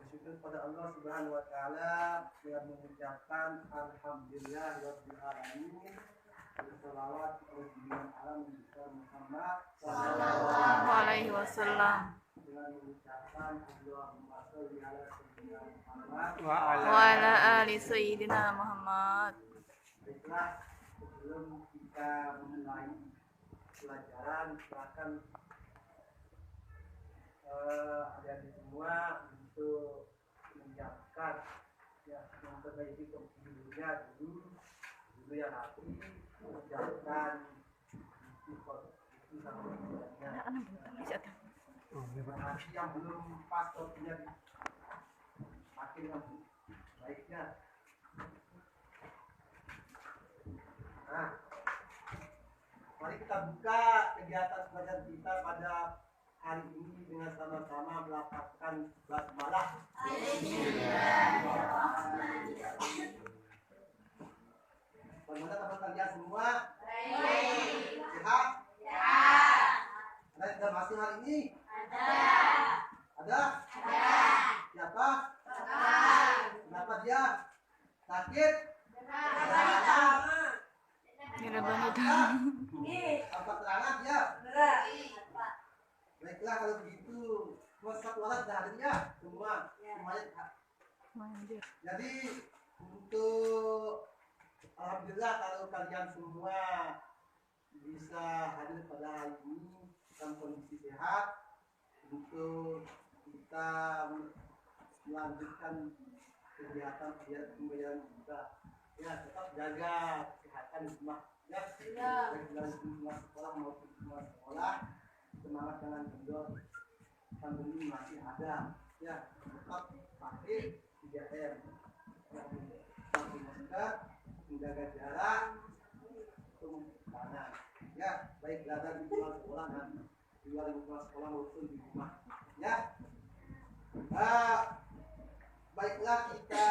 Bersyukur pada Allah Subhanahu wa taala dengan mengucapkan alhamdulillah rabbil alamin. Berselawat kepada alam Muhammad sallallahu alaihi wasallam dengan mengucapkan Allahumma sholli ala sayyidina Muhammad wa ala ali sayyidina Muhammad. Baiklah, sebelum kita memulai pelajaran, silakan adik-adik semua untuk menyiapkan ya, memperbaiki komputernya dulu yang rapi, menyiapkan itu sama yang belum pas kopinya makin baiknya. Nah, mari kita buka kegiatan pelajaran kita pada hari ini dengan sama-sama melafazkan basmalah. Bagaimana kabar kalian semua? Baik. Sehat? Sehat. Ada yang sudah masuk hari ini? Ada. Ada? Ada. Siapa? Bapak. Kenapa dia? Sakit? Berat. Apa terangah dia? Berat. Baiklah kalau begitu, semua satu alat dah hadirnya semua. Semuanya. Jadi untuk alhamdulillah kalau kalian semua bisa hadir pada hari ini dalam kondisi sehat untuk kita melanjutkan kegiatan pembelajaran kita. Ya, tetap jaga kesehatan di rumah. Ya, baik dari semua sekolah maupun semua sekolah. Semangat jangan kendor, pandemi masih ada. Ya, tetap pakai 3M. Pakai masker, menjaga jarak, mencuci tangan. Ya, baik berada di luar sekolah dan di luar lingkungan sekolah maupun di rumah. Ya, baiklah kita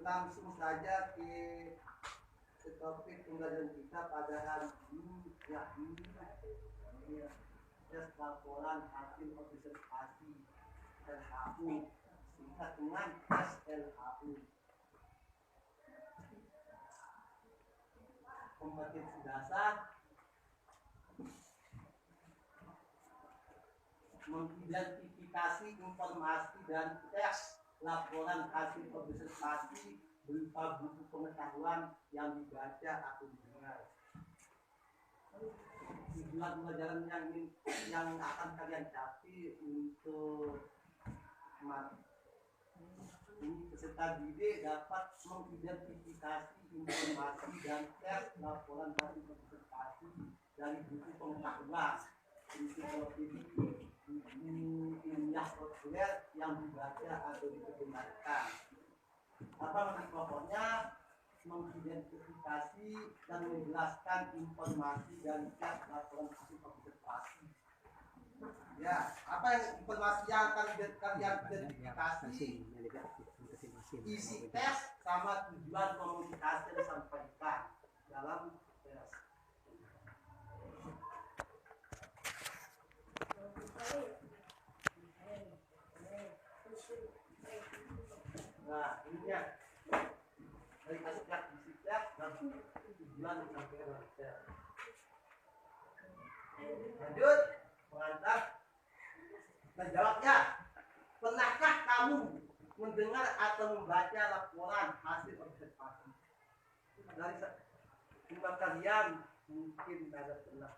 langsung saja ke topik pembelajaran kita pada hari ini, yakni tes laporan hasil observasi LHU, singkat dengan SLHU. Kompetensi dasar mengidentifikasi informasi dan tes laporan hasil observasi berupa buku pengetahuan yang dibaca atau didengar. Tujuan pelajaran yang akan kalian capai untuk ini peserta didik dapat mengidentifikasi informasi dan tes laporan hasil observasi dari buku pengetahuan ensiklopedia ilmiah populer yang dibaca atau didengarkan. Apa maksud pokoknya? Mengidentifikasi dan menjelaskan informasi dan tes laporan hasil observasi. Ya, apa yang informasi yang akan kalian identifikasi? Isi tes sama tujuan komunikasi yang disampaikan dalam tes. Nah, ini ya. Dari kasih isi tes dan tujuan disampaikan dalam tes. Lanjut, pengantar. Menjawabnya, pernahkah kamu mendengar atau membaca laporan hasil observasi? Dari semua kalian mungkin ada pernah.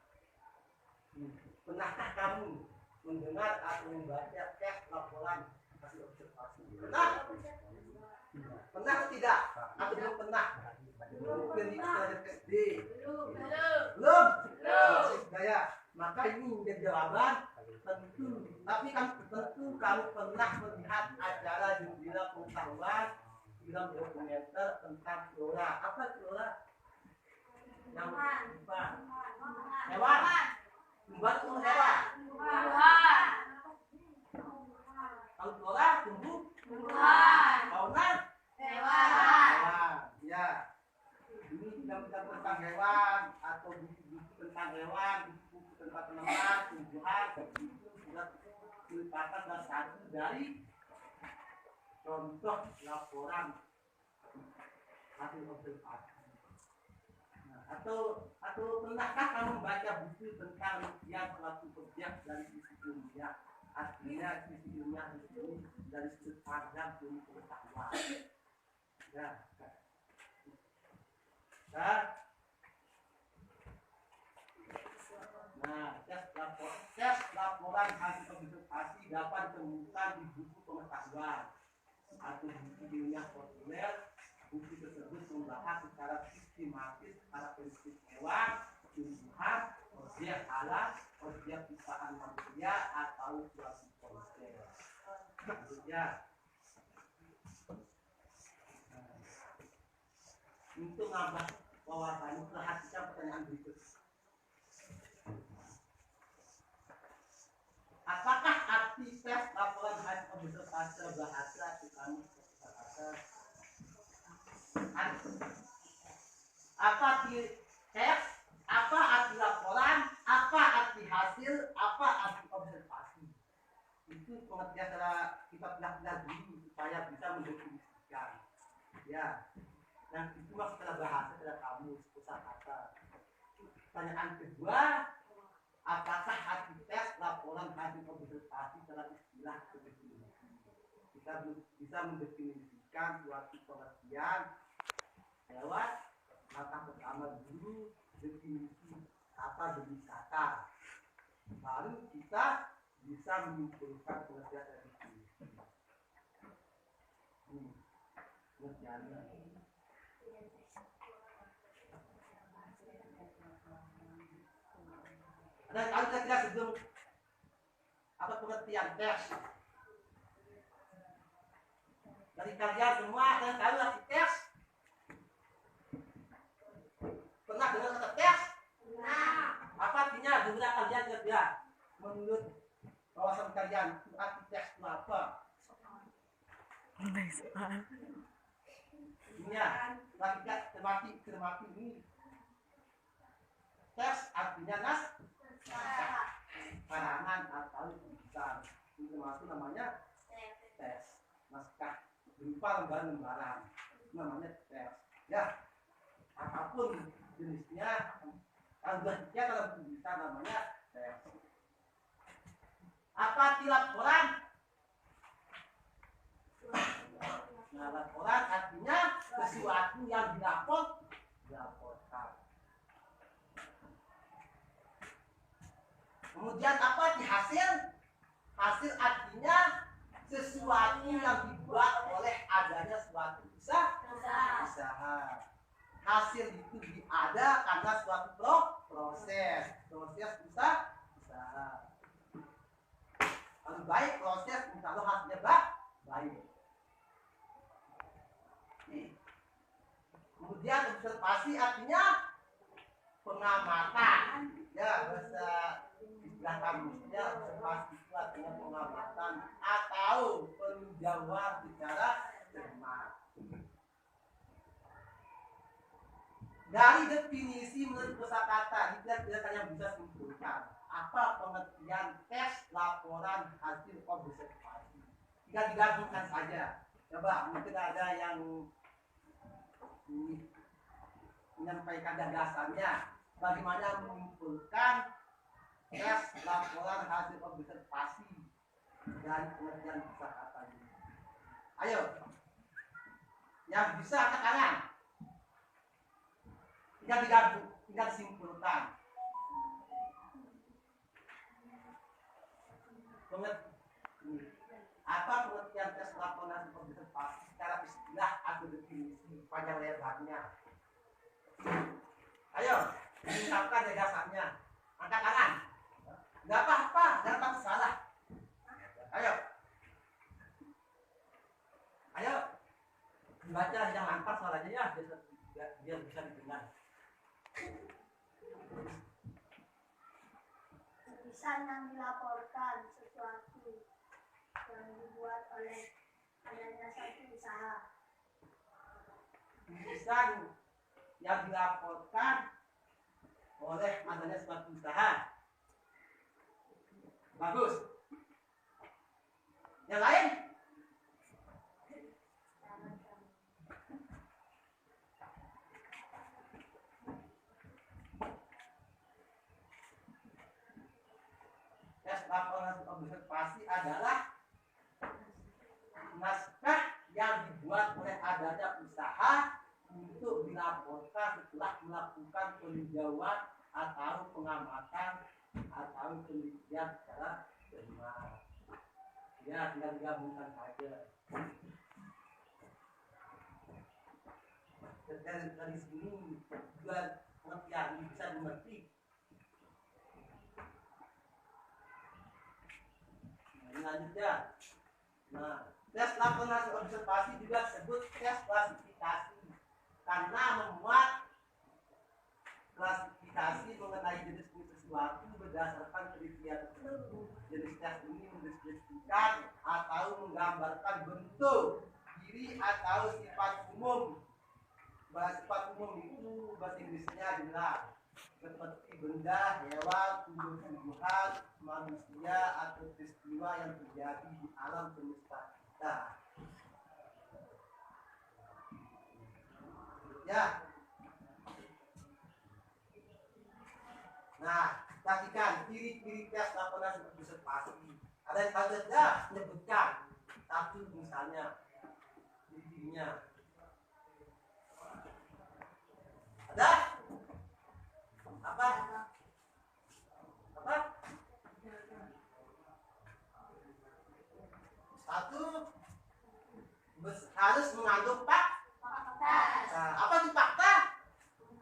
Pernahkah kamu mendengar atau membaca tes laporan hasil observasi? Pernah? Pernah atau tidak? Atau belum pernah? Mungkin di pelajaran SD. Belum. Saya. Maka ini menjadi jawaban tentu. Tapi kan tentu kamu pernah melihat acara jendela pengetahuan film dokumenter tentang flora. Apa flora? Yang hewan. Hewan. Tumbuhan atau hewan? Kalau flora tumbuh. dari contoh laporan hasil observasi. Nah, atau pernahkah kamu baca buku tentang rupiah suatu objek dari sisi ilmiah? Artinya sisi ilmiah di sini dari sudut pandang ilmu pengetahuan. Ya, nah, tes laporan hasil observasi dapat ditemukan di buku pengetahuan atau buku ilmiah populer. Buku tersebut membahas secara sistematis karakteristik hewan, tumbuhan, objek alam, objek ciptaan manusia atau suatu konsep. Selanjutnya, untuk nambah wawasan, perhatikan pertanyaan berikut. Apakah arti tes laporan hasil observasi bahasa kamu kata? Apa arti tes? Apa arti laporan? Apa arti hasil? Apa arti observasi? Itu pengertian secara kita benar-benar dulu supaya bisa mendefinisikan. Ya, dan itu setelah bahasa setelah kamus kosakata. Pertanyaan kedua, apakah arti tes laporan hasil observasi secara istilah atau definisi? Kita bisa mendefinisikan suatu pengertian lewat langkah pertama dulu definisi kata demi kata. Baru kita bisa menyimpulkan pengertian dari definisi. Pengertiannya. Ada tahu kira-kira sebelum apa pengertian tes? Dari kalian semua ada tahu arti tes? Pernah dengar kata tes? Pernah. Apa artinya? Dengar kalian kira-kira menurut wawasan kalian arti tes itu apa? Iya, cermati ini. Tes artinya karangan atau tulisan. Itu termasuk namanya tes. Naskah berupa lembaran-lembaran. Namanya tes. Ya, apapun jenisnya, algoritmanya kalau tulisan namanya tes. Apa arti laporan? Nah, laporan artinya sesuatu yang dilaporkan. Kemudian apa arti hasil? Hasil artinya sesuatu yang dibuat oleh adanya suatu usaha. Hasil itu ada karena suatu proses usaha. Kalau baik proses, kalau hasilnya baik. Kemudian observasi artinya pengamatan. Ya, bahasa istilah kamusnya observasi itu artinya pengamatan atau peninjauan secara cermat. Dari definisi menurut kosakata, kita yang bisa simpulkan apa pengertian tes laporan hasil observasi. Kita digabungkan saja. Coba mungkin ada yang menyampaikan gagasannya bagaimana menyimpulkan tes laporan hasil observasi dari pengertian kosakata ini. Ayo, yang bisa angkat tangan. Kita digabung, kita disimpulkan. Apa pengertian tes laporan hasil observasi secara istilah atau definisi panjang lebarnya? Ayo, ungkapkan gagasannya. Angkat tangan. Enggak apa-apa, jangan takut salah. Ayo. Baca yang lantang suaranya ya, biar bisa didengar. Tulisan yang dilaporkan sesuatu yang dibuat oleh adanya satu usaha. Tulisan yang dilaporkan oleh adanya suatu usaha. Bagus. Yang lain? Tes laporan observasi adalah naskah yang dibuat oleh adanya usaha untuk dilaporkan setelah melakukan peninjauan atau pengamatan atau penelitian secara benar. Ya, tinggal digabungkan saja. Dari sini juga pengertian bisa dimengerti. Selanjutnya, nah, tes laporan observasi juga disebut tes klasifikasi karena memuat klasifikasi mengenai jenis sesuatu berdasarkan kriteria tertentu. Jenis tes ini mendeskripsikan atau menggambarkan bentuk, ciri atau sifat umum. Sifat umum itu bahasa Inggrisnya adalah seperti benda, hewan, tumbuh-tumbuhan, manusia atau peristiwa yang terjadi di alam semesta kita. Ya. Nah, perhatikan ciri-ciri tes laporan observasi. Ada yang tahu tidak? Menyebutkan satu misalnya ciri-cirinya. Ada? Apa? Apa? Satu, harus mengandung fakta. Nah, apa itu fakta?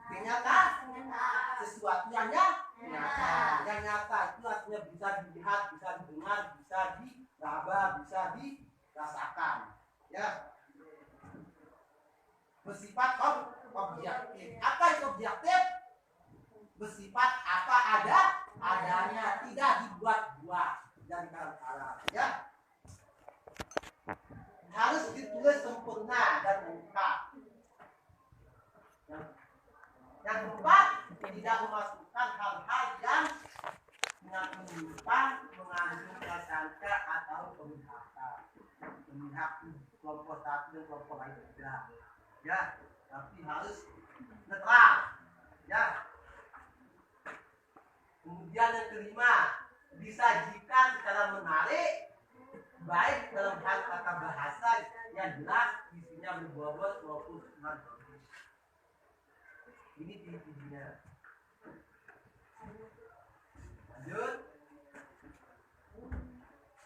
Kenyataan. Sesuatu yang nyata. Yang nyata itu artinya bisa dilihat, bisa didengar, bisa diraba, bisa dirasakan. Ya. Bersifat objektif. Apa itu objektif? Bersifat apa adanya, tidak dibuat-buat dari kata-kata. Ya. Harus ditulis sempurna dan lengkap. Yang keempat, tidak memasukkan hal-hal yang menyimpang, mengandung prasangka atau memihak kelompok satu dan kelompok lain tidak. Ya, tapi harus netral. Ya. Kemudian yang kelima, disajikan secara menarik, baik dalam hal kata bahasa yang jelas, isinya berbobot maupun non berbobot. Ini ciri-cirinya. Lanjut.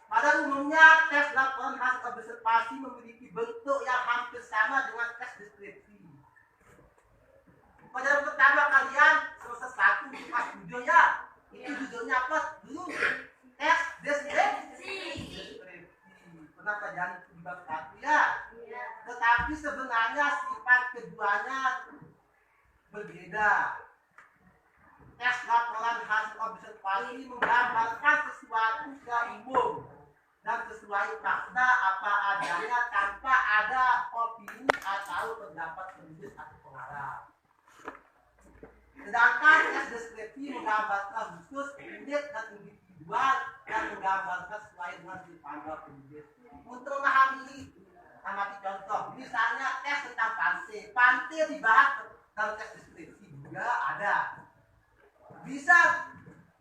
Pada umumnya tes laporan hasil observasi memiliki bentuk yang hampir sama dengan tes deskripsi. Pada pertama kalian semester 1 kelas 7 ya. Itu judulnya apa dulu? Tes deskripsi. Pernah pelajaran itu di bab 1 ya? Iya. Tetapi sebenarnya sifat keduanya berbeda. Tes laporan hasil observasi menggambarkan sesuatu secara umum dan sesuai fakta apa adanya tanpa ada opini atau pendapat penulis atau pengarang. Sedangkan tes deskripsi menggambarkan khusus unit dan individual dan menggambarkan sesuai dengan dipandang penulis. Untuk memahami ini, amati contoh. Misalnya tes tentang pantai. Pantai dibahas dalam tes deskripsi juga ada. Bisa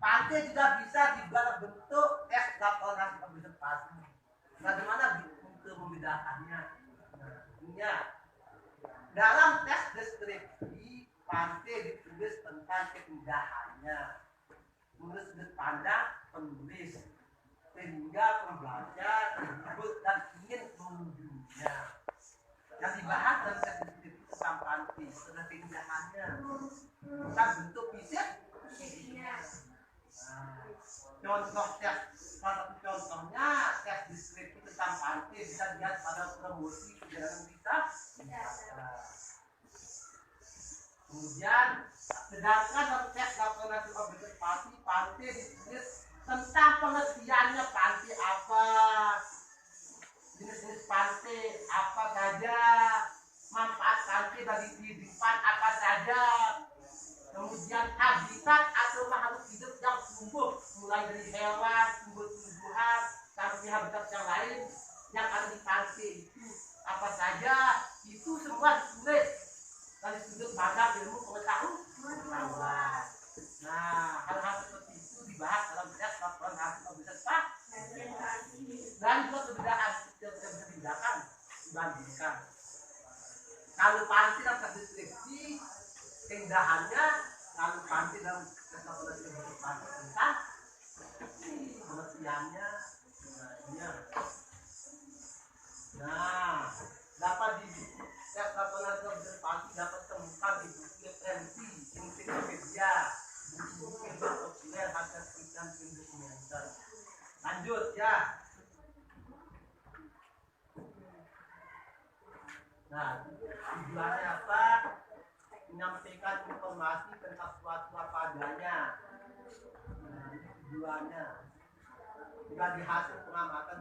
pantai juga bisa dibuat bentuk tes laporan hasil observasi. Bagaimana untuk membedakannya? Nah, dalam tes deskripsi pantai ditulis tentang keindahannya, menurut sudut pandang penulis, sehingga pembaca terhibur dan ingin mengunjunginya. Yang dibahas dalam tes deskripsi tentang pantai tentang keindahannya, bukan bentuk fisik. Contoh tes, salah satu contohnya tes deskripsi tentang pantai bisa dilihat pada promosi perjalanan wisata. Kemudian, sedangkan dalam tes laporan observasi pantai ditulis tentang pengertiannya pantai apa, jenis-jenis pantai apa saja, manfaat pantai bagi kehidupan apa saja. Kemudian habitat atau makhluk hidup yang tumbuh mulai dari hewan, tumbuh-tumbuhan, sampai di habitat yang lain yang ada di pantai itu apa saja itu semua ditulis dari sudut pandang ilmu pengetahuan. Nah, hal-hal seperti itu dibahas dalam tes laporan hasil observasi dan juga perbedaan yang bisa dibedakan dibandingkan. Kalau pantai dalam tes deskripsi keindahannya, kalau pantai dalam tes laporan observasi tentang pengertiannya. Nah, dapat di tes laporan observasi dapat temukan di buku referensi ensiklopedia, buku-buku yang populer hasil penelitian dokumenter. Lanjut ya. Nah, tujuannya apa? Menyampaikan informasi tentang suatu apa adanya. Nah, tujuannya dari hasil pengamatan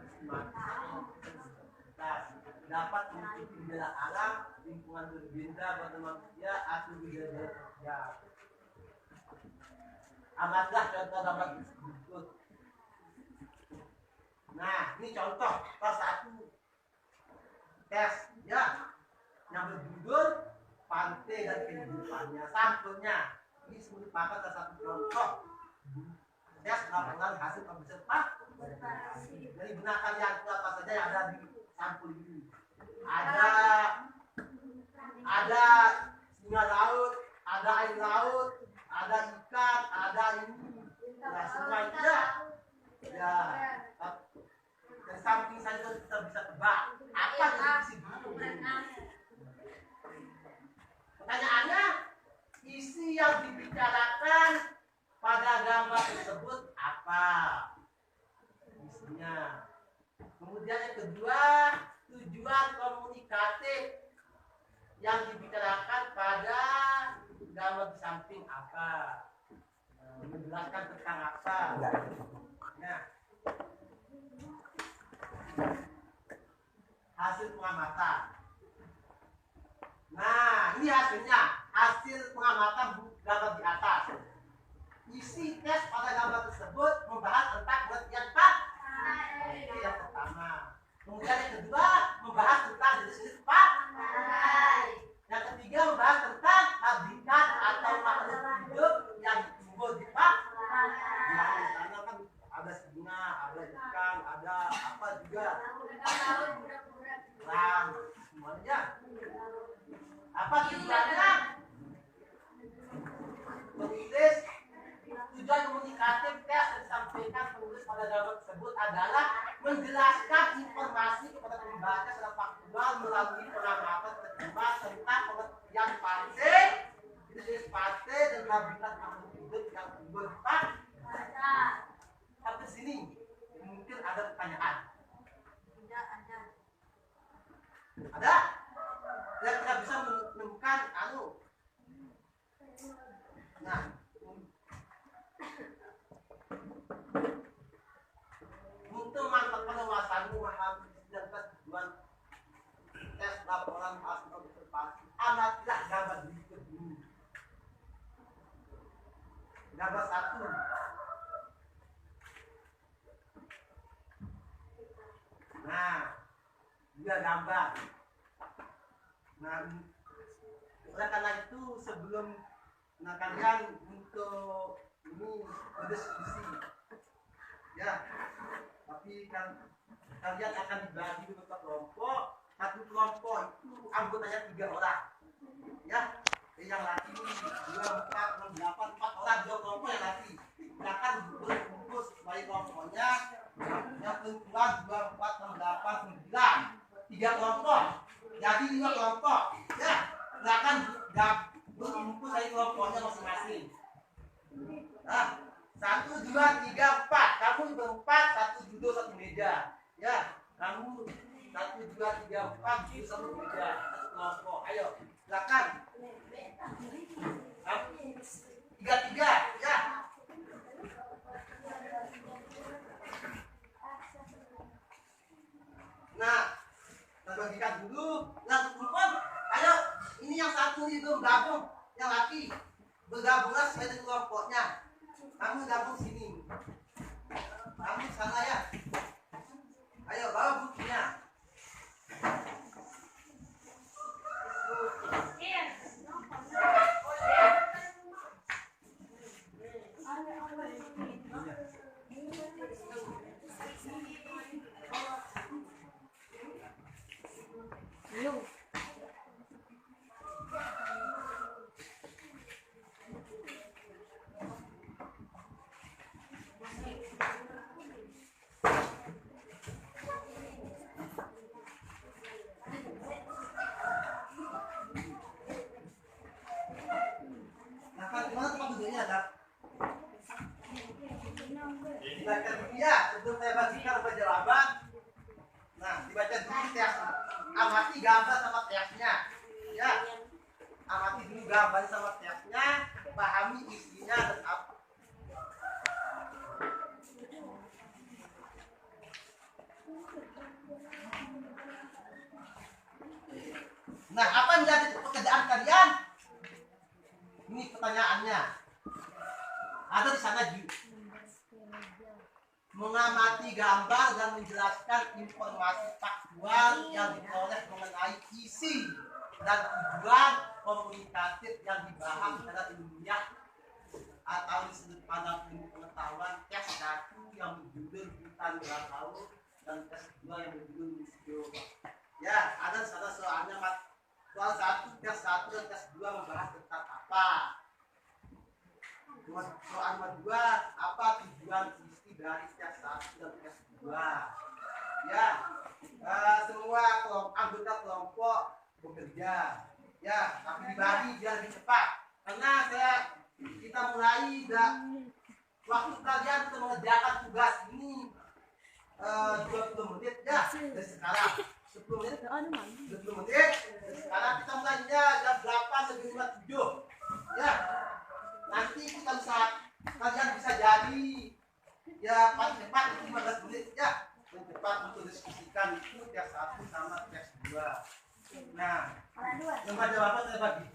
dapat mengikuti gejala alam, lingkungan berbeda pada manusia atau gejala ya. Amatlah contoh dapat disebut. Nah, ini contoh kelas 1 tes ya yang berjudul pantai dan kehidupannya. Sampelnya ini merupakan salah satu contoh tes laporan hasil observasi. Jadi gunakan yang apa saja yang ada di sampul ini. Ada singa laut, ada air laut, ada ikan, ada ini. Nah, semua itu ya. Dari samping saja kita bisa tebak apa isi buku ini. Pertanyaannya, isi yang dibicarakan pada gambar tersebut apa? Isinya. Kemudian yang kedua, tujuan komunikatif yang dibicarakan pada gambar di samping apa? Menjelaskan tentang apa? Nah, hasil pengamatan. Nah, ini hasilnya. Hasil pengamatan gambar di atas. Isi tes pada gambar tersebut membahas tentang pengertian pantai. Itu yang pertama. Kemudian yang kedua membahas tentang jenis pantai. Yang ketiga membahas tentang habitat atau makhluk hidup yang tumbuh di pantai. Di sana kan ada singa, ada ikan, ada apa juga. Nah, semuanya. Apa tujuannya? Penulis tujuan komunikatif tes yang disampaikan penulis pada gambar tersebut adalah menjelaskan informasi kepada pembaca secara faktual melalui pengamatan terjemah tentang pengertian pantai, jenis pantai dan habitat makhluk hidup yang tumbuh di pantai. Sampai sini mungkin ada pertanyaan. Tidak ada. Ada? Ya, kita bisa menemukan Nah, untuk mantapkan wawasanmu memahami dan tujuan tes laporan hasil observasi, amatilah gambar berikut ini. Gambar 1. Nah, dia gambar. Nah, oleh karena itu sebelum kalian untuk ini berdiskusi ya, tapi kalian akan dibagi beberapa kelompok. Satu kelompok itu anggotanya 3 orang ya, yang laki 2, 4, 6, 8, 4 orang, 2 kelompok yang laki. Silakan berbungkus baik kelompoknya yang perempuan 2, 4, 6, 8, 9, 3 kelompok jadi 5 kelompok ya. Silakan berbungkus dari kelompoknya masing-masing. Nah, 1, 2, 3, 4. Kamu berempat, 1 duduk 1 meja. Ya, kamu 1, 2, 3, 4 duduk 1 meja, 1 kelompok. Ayo, silakan. 3, ya. Nah, kita bagikan dulu. Langsung kumpul. Ayo, ini yang satu itu gabung, yang laki. Bergabunglah sesuai dengan kelompoknya. Kamu gabung sini. Kamu sana ya. Ayo bawa bukunya. Mana tempat duduknya, Kak? Dibaca dulu ya, sebelum saya bagikan jawaban. Nah, dibaca dulu teks. Amati gambar sama teksnya. Ya. Amati dulu gambar sama teksnya, pahami isinya dan apa. Nah, apa yang menjadi pekerjaan kalian? Ini pertanyaannya. Ada di sana juga. Mengamati gambar dan menjelaskan informasi faktual yang diperoleh mengenai isi dan tujuan komunikatif yang dibahas dalam ilmiah atau di sudut pandang ilmu pengetahuan. Tes 1 yang berjudul Hutan Bakau dan tes 2 yang berjudul Museo. Ya, ada di sana soalnya soal 1, tes 1 dan tes 2 membahas tentang apa? Soal kedua, apa tujuan isi dari tes 1 dan tes 2? Ya, semua anggota kelompok bekerja. Ya, tapi dibagi biar lebih cepat. Karena kita mulai waktu kalian untuk mengerjakan tugas ini 20 menit ya dari sekarang. 10 menit, 20 menit. Sekarang kita mulainya jam 8:57. Ya. Nanti kita kalian bisa jadi ya paling cepat 15 menit ya. Yang cepat untuk diskusikan itu tes 1 sama tes 2. Nah, lembar jawaban saya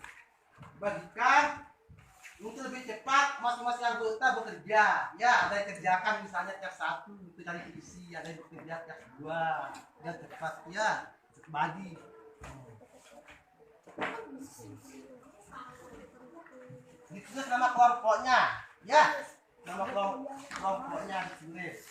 bagikan untuk lebih cepat masing-masing anggota bekerja. Ya, ada yang kerjakan misalnya tes 1 untuk cari isi, ada yang bekerja tes 2 yang cepat ya, bagi. Ditulis nama kelompoknya, ya, nama kelompoknya ditulis.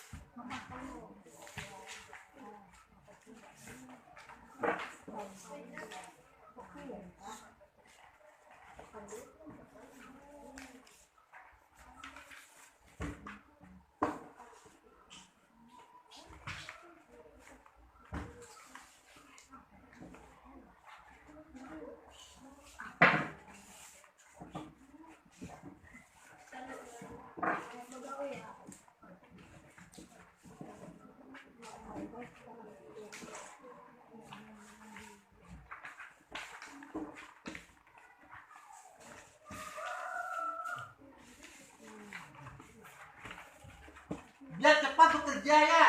Biar cepat bekerja ya.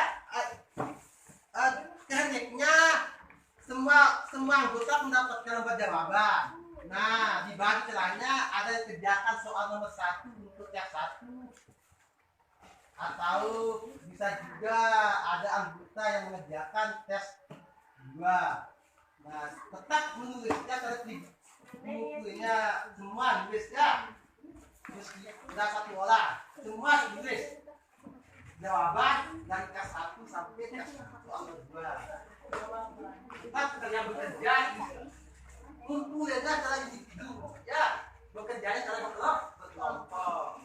Tekniknya semua anggota mendapatkan lembar jawaban. Nah, di bagi celahnya ada yang kerjakan soal nomor 1 untuk tes 1. Atau bisa juga ada anggota yang mengerjakan tes 2. Nah, tetap menulisnya kalau di bukunya semua nulis ya. Terus tidak satu orang, semua tulis jawaban dari tes 1 sampai tes soal 2. Kita kerja bekerja kumpulnya cara individu ya, bekerjanya cara berkelompok.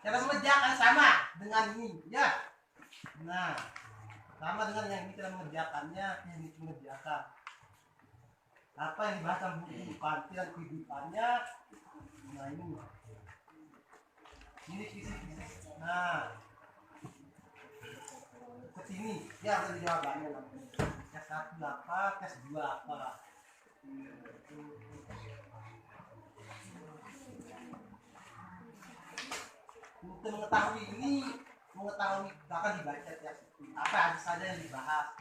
Cara mengerjakan sama dengan ini ya. Nah, sama dengan yang ini cara mengerjakannya, teknik mengerjakan. Apa yang dibahas dalam buku panti dan kehidupannya. Nah ini fisik. Nah, ke sini ya ada jawabannya. Tes 1 apa, tes 2 apa. Untuk mengetahui ini, akan dibaca ya, apa saja yang dibahas.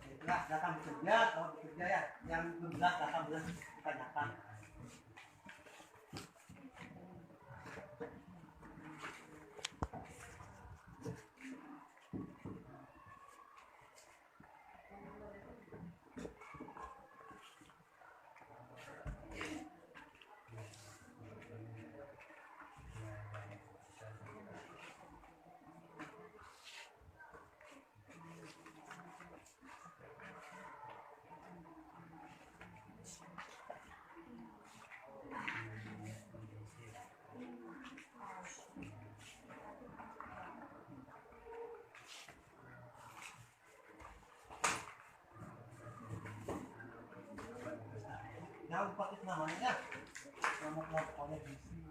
Itulah datang bekerja, kalau bekerja ya, yang berat datang berat ditanyakan. Jangan lupa itu namanya, nama kelompoknya diisi.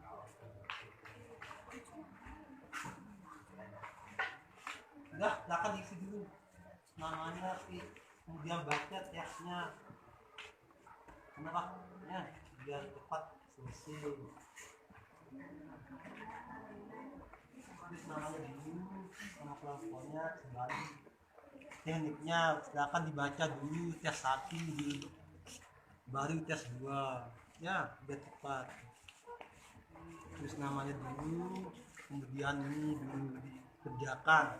Udah, silakan diisi dulu namanya, kemudian baca tesnya. Kenapa? Ya, biar cepat selesai. Terus namanya dulu, nama kelompoknya, kembali tekniknya, silakan dibaca dulu tes 1 dulu. Baru tes 2 ya biar cepat. Terus namanya dulu, kemudian ini dulu dikerjakan.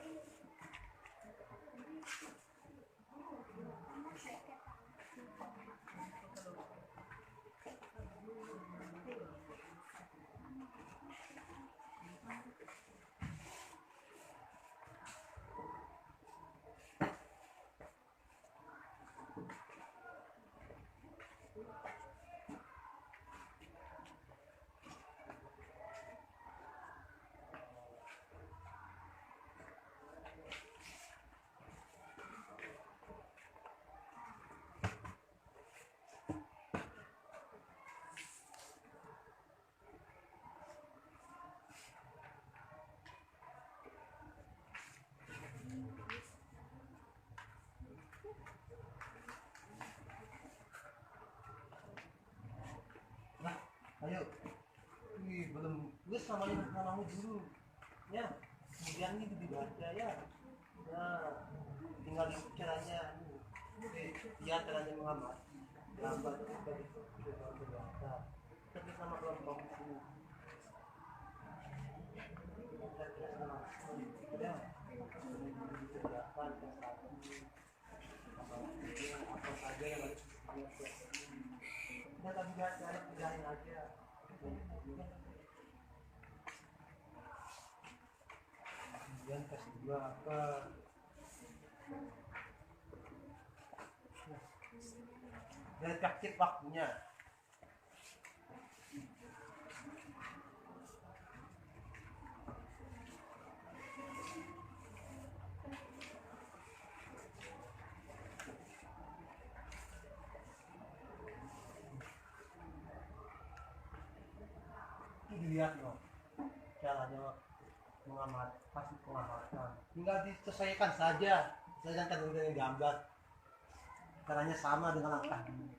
Ayo, ini belum tulis namamu dulu ya, kemudian ini dibaca ya. Nah, tinggal caranya, dia caranya mengamati gambar sebagai bahasa. Tapi sama kelompok itu ya, dikerjakan ke satu apa saja yang harus dikerjakan. Kita tadi cara kerjain aja. Kemudian tes 2 apa? Dan efektif waktunya. Dilihat loh caranya pasti pengamatan, tinggal disesuaikan saja, sesuaikan dengan gambar, caranya sama dengan langkah ini.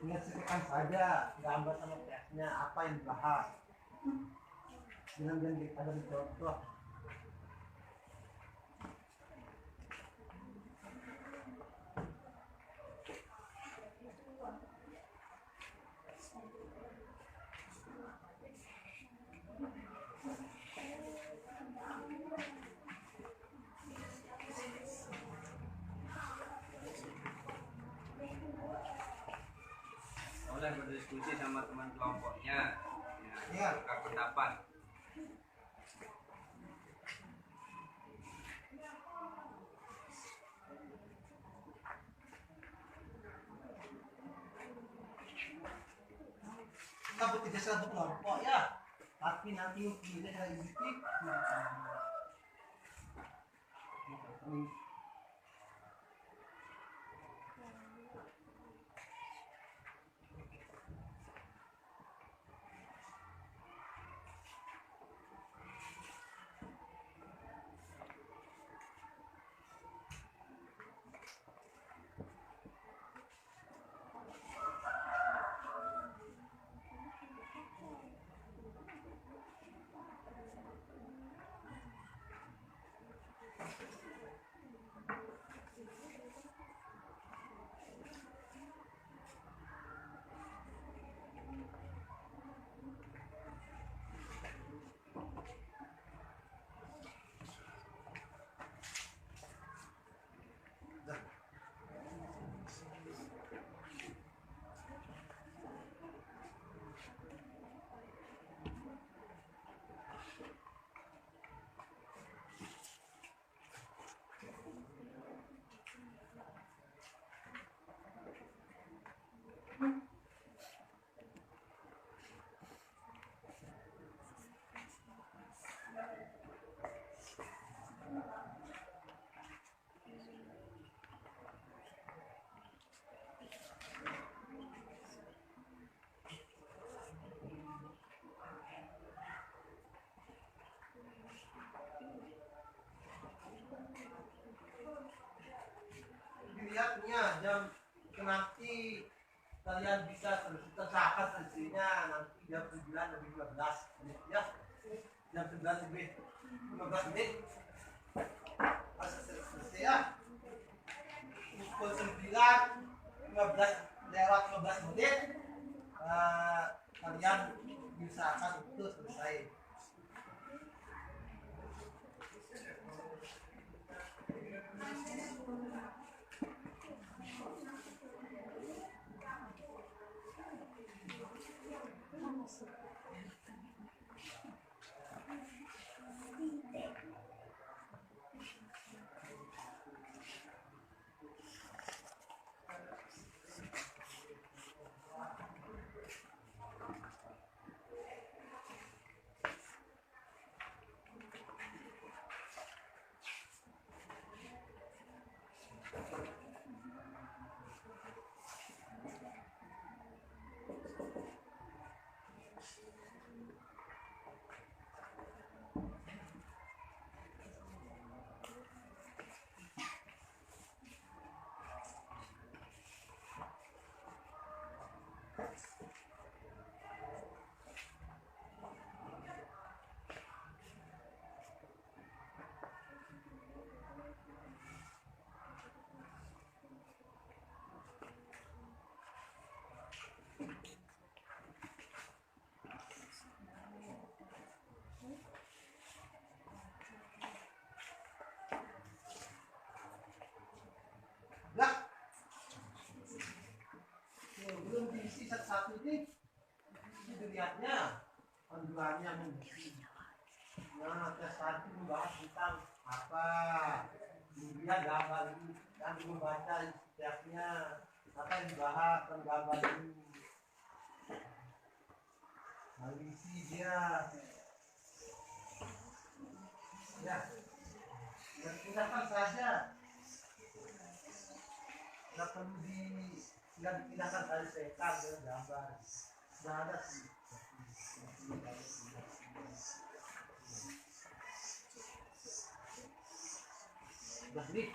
Tinggal sesuaikan saja gambar sama tesnya apa yang dibahas, dengan ada contoh. Dan berdiskusi sama teman kelompoknya Ya. tukar pendapat. Kita bekerja satu kelompok ya, Tapi nanti pilih dari titik. Dilihatnya jam nanti kalian bisa tercatat selesainya nanti jam 9:15 menit ya, jam 9:15 menit harus selesai ya. Pukul 9:15 kalian bisa akan itu selesai. Lah, belum diisi satu-satu ini dilihatnya panduannya mengisi. Nah, tes satu membahas tentang apa, kemudian gambar ini dan membaca setiapnya apa yang dibahas dan gambar ini. Mengisi dia, ya, dan pindahkan saja. Nggak perlu dipindahkan dari peta ke gambar. Nggak ada sih. Nah ini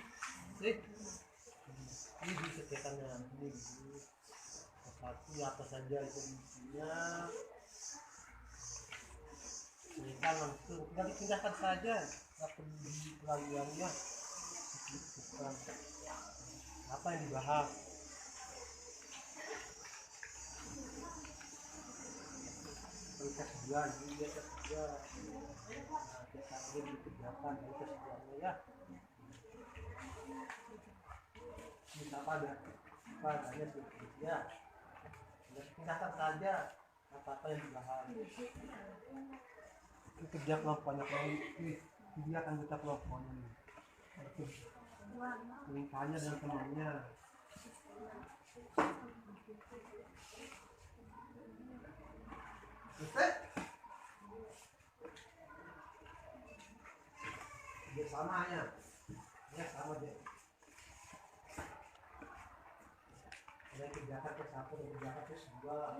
bisa cetannya ini satu apa saja itu isinya. Cetan langsung tinggal dipindahkan saja. Nggak perlu dipelaluannya. Bukan apa yang dibahas. Tes dua, ini dia tes dua. Nah, tes satu dikerjakan, ini tes duanya ya. Ini apa ada? Apa adanya ya. Pindahkan saja apa yang dibahas. Ini kerja kelompoknya dia akan kerja kelompoknya. Lingkanya dan temannya. Selesai? sama ya. Ya sama aja. Ada yang kerjakan ke satu, ada yang kerjakan ke dua.